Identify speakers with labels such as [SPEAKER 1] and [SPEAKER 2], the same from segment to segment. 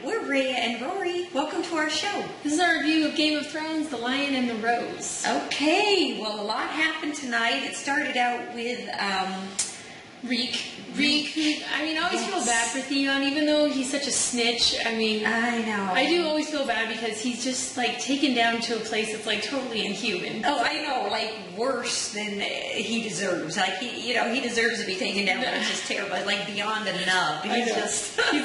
[SPEAKER 1] we're Rhea and Rory. Welcome to our show.
[SPEAKER 2] This is our review of Game of Thrones, The Lion and the Rose.
[SPEAKER 1] Okay, well, a lot happened tonight. It started out with
[SPEAKER 2] Reek, who, I always feel bad for Theon, even though he's such a snitch.
[SPEAKER 1] I know.
[SPEAKER 2] I do always feel bad because he's just, taken down to a place that's, totally inhuman.
[SPEAKER 1] Oh, I know, worse than he deserves. He deserves to be taken down, but it's just terrible. Beyond a nub. He's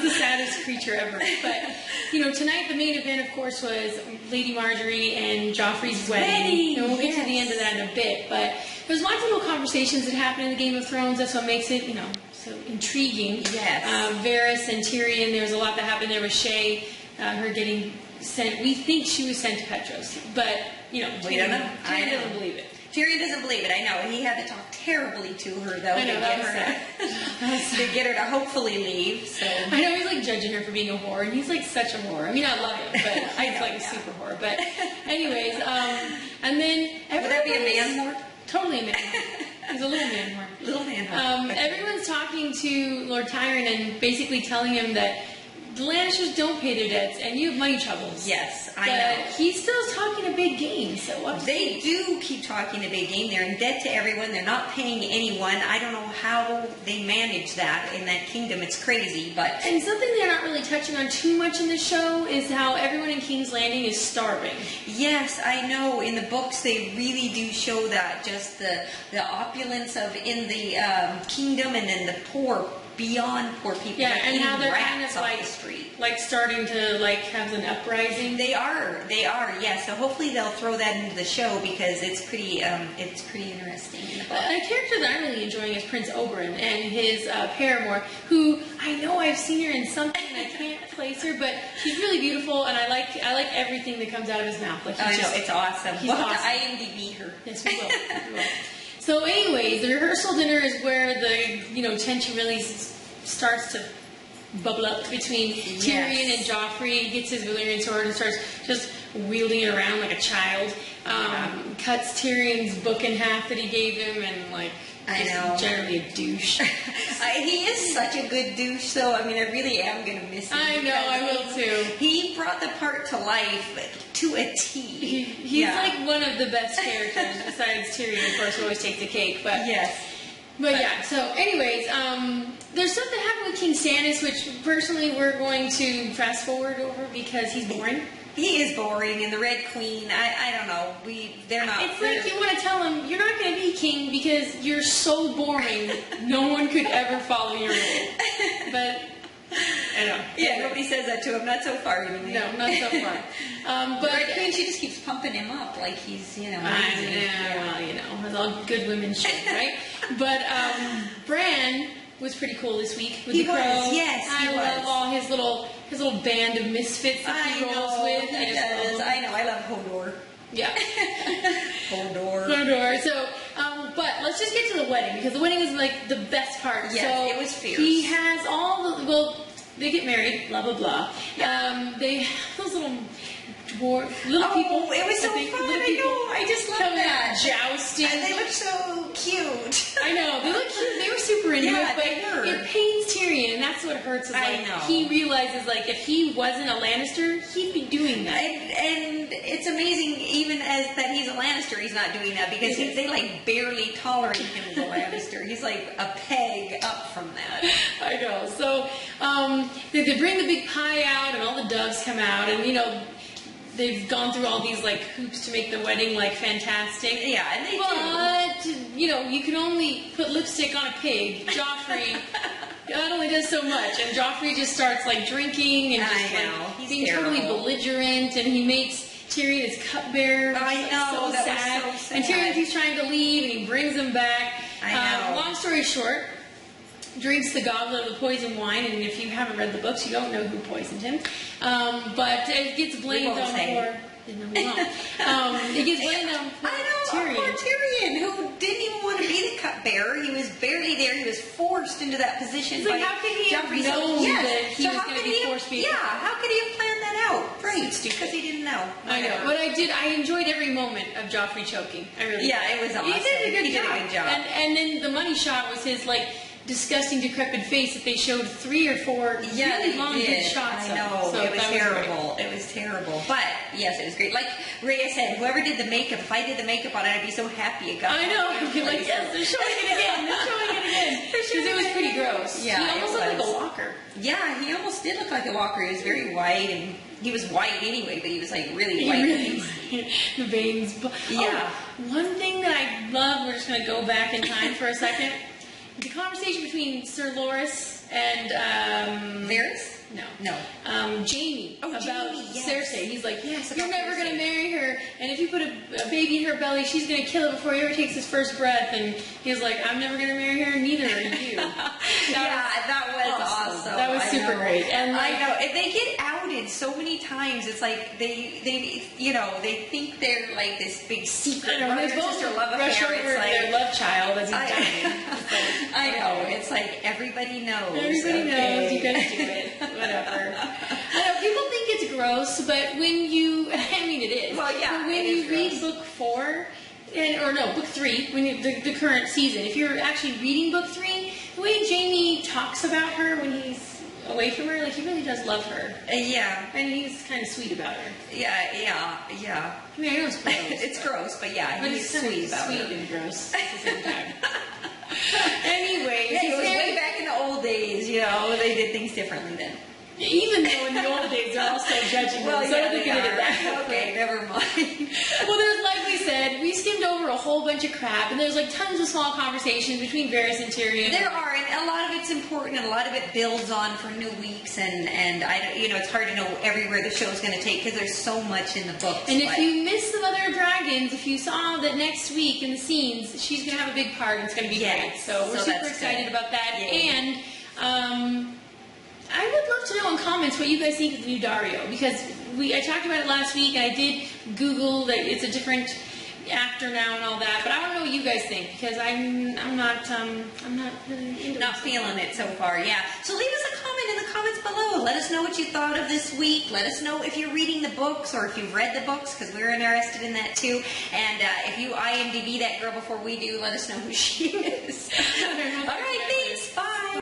[SPEAKER 2] the saddest creature ever. But, tonight the main event, of course, was Lady Marjorie and Joffrey's wedding. And we'll get to the end of that in a bit, but there's lots of little conversations that happen in the Game of Thrones. That's what makes it, so intriguing.
[SPEAKER 1] Yes.
[SPEAKER 2] Varys and Tyrion, there was a lot that happened there with Shay, her getting sent. We think she was sent to Petros, but,
[SPEAKER 1] we don't know.
[SPEAKER 2] Tyrion doesn't believe it.
[SPEAKER 1] Tyrion doesn't believe it, I know. He had to talk terribly to her, though, to get her to hopefully leave. So
[SPEAKER 2] I know he's judging her for being a whore, and he's such a whore. I love him, but he's a super whore. But anyways, and then
[SPEAKER 1] would that be a man whore?
[SPEAKER 2] Totally a man whore. He's a little man whore.
[SPEAKER 1] Little man whore.
[SPEAKER 2] Everyone's talking to Lord Tyrion and basically telling him that the Lannisters don't pay their debts, and you have money troubles.
[SPEAKER 1] Yes, I know.
[SPEAKER 2] But he's still talking a big game, so what?
[SPEAKER 1] They do keep talking a big game. They're in debt to everyone. They're not paying anyone. I don't know how they manage that in that kingdom. It's crazy, but...
[SPEAKER 2] And something they're not really touching on too much in the show is how everyone in King's Landing is starving.
[SPEAKER 1] Yes, I know. In the books, they really do show that. Just the opulence of in the kingdom, and then the poor, beyond poor people.
[SPEAKER 2] Yeah, and how they're kind of
[SPEAKER 1] the street.
[SPEAKER 2] Starting to have an uprising.
[SPEAKER 1] They are, yeah. So hopefully they'll throw that into the show because it's pretty interesting in the book.
[SPEAKER 2] A character that I'm really enjoying is Prince Oberyn and his paramour, who I know I've seen her in something and I can't place her, but she's really beautiful, and I like everything that comes out of his mouth.
[SPEAKER 1] I know, it's awesome.
[SPEAKER 2] He's awesome.
[SPEAKER 1] IMDb her.
[SPEAKER 2] Yes, we will. So anyways, the rehearsal dinner is where the tension really starts to bubble up between Tyrion and Joffrey. He gets his Valyrian sword and starts just wielding it around like a child. Cuts Tyrion's book in half that he gave him, and generally a douche.
[SPEAKER 1] He is such a good douche, though. I really am going to miss him.
[SPEAKER 2] I know, I will too.
[SPEAKER 1] He brought the part to life to a T.
[SPEAKER 2] He's one of the best characters besides Tyrion, of course, who always takes the cake. But
[SPEAKER 1] yes.
[SPEAKER 2] But yeah, so anyways, there's something that happened with King Stannis, which personally we're going to fast forward over because he's boring.
[SPEAKER 1] He is boring, and the Red Queen, I don't know, they're not...
[SPEAKER 2] It's you want to tell him, you're not going to be king because you're so boring, no one could ever follow your rule. But, I know.
[SPEAKER 1] Yeah, nobody says that to him, not so far, even.
[SPEAKER 2] No, not so far.
[SPEAKER 1] But the Red Queen, she just keeps pumping him up like he's, amazing.
[SPEAKER 2] Well, as all good women should, right? But, Bran was pretty cool this week with the crow.
[SPEAKER 1] Yes,
[SPEAKER 2] I love all his little band of misfits that he rolls with.
[SPEAKER 1] I know. I love Hodor.
[SPEAKER 2] Yeah.
[SPEAKER 1] Hodor.
[SPEAKER 2] So, but let's just get to the wedding because the wedding is the best part.
[SPEAKER 1] Yes,
[SPEAKER 2] so
[SPEAKER 1] it was fierce.
[SPEAKER 2] He has all the they get married, blah blah blah. They have those little people.
[SPEAKER 1] It was so fun. I know. I just love that.
[SPEAKER 2] Jousting.
[SPEAKER 1] And they look so cute.
[SPEAKER 2] I know. They look cute. They were super into it, but it pains Tyrion, and that's what hurts.
[SPEAKER 1] I know.
[SPEAKER 2] He realizes, if he wasn't a Lannister, he'd be doing that.
[SPEAKER 1] And it's amazing, even as that he's a Lannister, he's not doing that because they barely tolerate him as a Lannister. He's a peg up from that.
[SPEAKER 2] I know. So they bring the big pie out, and all the doves come out, and they've gone through all these hoops to make the wedding fantastic.
[SPEAKER 1] Yeah, and they
[SPEAKER 2] do. You can only put lipstick on a pig. Joffrey, God only does so much, and Joffrey just starts drinking and just being totally belligerent, and he makes Tyrion his cupbearer.
[SPEAKER 1] I know,
[SPEAKER 2] so sad.
[SPEAKER 1] Was so sad.
[SPEAKER 2] And Tyrion keeps trying to leave, and he brings him back.
[SPEAKER 1] I know.
[SPEAKER 2] Long story short, drinks the goblet of the poison wine, and if you haven't read the books, you don't know who poisoned him. But it gets blamed on poor... it gets blamed on Tyrion.
[SPEAKER 1] Poor Tyrion, who didn't even want to be the cupbearer. He was barely there. He was forced into that position.
[SPEAKER 2] How could he have known that he was going to be forced?
[SPEAKER 1] How could he have planned that out? Right, because he didn't know.
[SPEAKER 2] I know, but I enjoyed every moment of Joffrey choking. I really did.
[SPEAKER 1] Yeah, it was awesome.
[SPEAKER 2] He did a
[SPEAKER 1] good job.
[SPEAKER 2] And then the money shot was his disgusting, decrepit face that they showed 3 or 4 really long good shots.
[SPEAKER 1] I know.
[SPEAKER 2] So
[SPEAKER 1] Yes, it was great. Like Rhea said, whoever did the makeup, if I did the makeup on it, I'd be so happy it got.
[SPEAKER 2] I know. I'd be like, yes, they're showing it again. They're showing it again. Because it was pretty gross.
[SPEAKER 1] Yeah,
[SPEAKER 2] he almost looked like a walker.
[SPEAKER 1] Yeah, he almost did look like a walker. He was very white, and he was white anyway, but he was like really white.
[SPEAKER 2] The veins.
[SPEAKER 1] Yeah.
[SPEAKER 2] Oh, one thing that I love, we're just going to go back in time for a second. The conversation between Sir Loris and
[SPEAKER 1] Varys? No.
[SPEAKER 2] Jamie
[SPEAKER 1] about
[SPEAKER 2] Jamie, yes. Cersei. He's like,
[SPEAKER 1] yes,
[SPEAKER 2] you're never going to marry her, and if you put a baby in her belly, she's going to kill it before he ever takes his first breath. And he's like, I'm never going to marry her, neither are you.
[SPEAKER 1] That was awesome.
[SPEAKER 2] That was super great. And like,
[SPEAKER 1] I know, and they get outed so many times. It's like they think they're like this big secret brother and sister love
[SPEAKER 2] rush
[SPEAKER 1] affair.
[SPEAKER 2] over
[SPEAKER 1] It's like
[SPEAKER 2] their love child as he's dying.
[SPEAKER 1] I know. It's like everybody knows.
[SPEAKER 2] Everybody knows you gotta do it. Whatever. I know people think it's gross, but when you, I mean, it is.
[SPEAKER 1] Well, yeah.
[SPEAKER 2] But when you read book 4, book 3, when the current season, if you're actually reading book 3, the way Jamie talks about her when he's away from her, like he really does love her.
[SPEAKER 1] Yeah.
[SPEAKER 2] And he's kind of sweet about her.
[SPEAKER 1] Yeah.
[SPEAKER 2] I mean, I know it's gross.
[SPEAKER 1] It's gross, but yeah,
[SPEAKER 2] but
[SPEAKER 1] he's
[SPEAKER 2] it's
[SPEAKER 1] sweet about
[SPEAKER 2] sweet
[SPEAKER 1] her.
[SPEAKER 2] and gross at the same time. Anyway,
[SPEAKER 1] Yeah, it was way back in the old days, they did things differently then.
[SPEAKER 2] Even though in the old days they're all so judging them, so
[SPEAKER 1] they
[SPEAKER 2] they
[SPEAKER 1] are.
[SPEAKER 2] that.
[SPEAKER 1] Okay, never mind.
[SPEAKER 2] Well, there's, like we said, we skimmed over a whole bunch of crap, and there's like tons of small conversations between Varys and Tyrion.
[SPEAKER 1] There are, and a lot of it's important, and a lot of it builds on for new weeks, and I don't, it's hard to know everywhere the show's going to take because there's so much in the books.
[SPEAKER 2] And if you missed the Mother of Dragons, if you saw that next week in the scenes, she's going to have a big part, and it's going to be great. So we're super excited about that.
[SPEAKER 1] Yay.
[SPEAKER 2] And I would love to know in comments what you guys think of the new Dario, because I talked about it last week, and I did Google that it's a different actor now and all that, but I don't know what you guys think, because I'm not really into
[SPEAKER 1] not feeling it so far. Yeah. So leave us a comment in the comments below. Let us know what you thought of this week. Let us know if you're reading the books or if you've read the books, because we're interested in that too. And if you IMDb that girl before we do, let us know who she is. All right. Thanks. Bye.